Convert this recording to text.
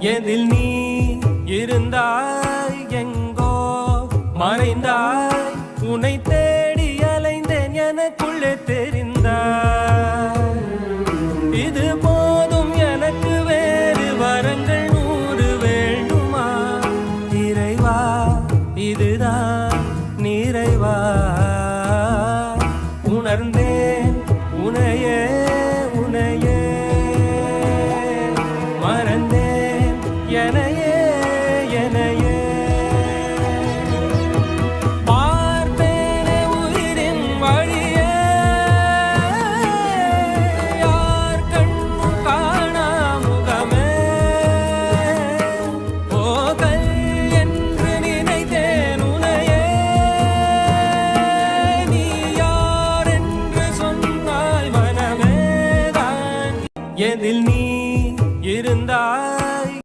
எதில் நீ இருந்தாய் எங்கோ மறைந்தாய் உன்னை தேடி அலைந்தேன் எனக்குள்ளே தெரிந்தாய் இது போதும் எனக்கு வேறு வரங்கள் 100 வேண்டுமா இறைவா இதுதான் நிறைவா உணர்ந்தேன் உனையே உனையே மறந்தேன் என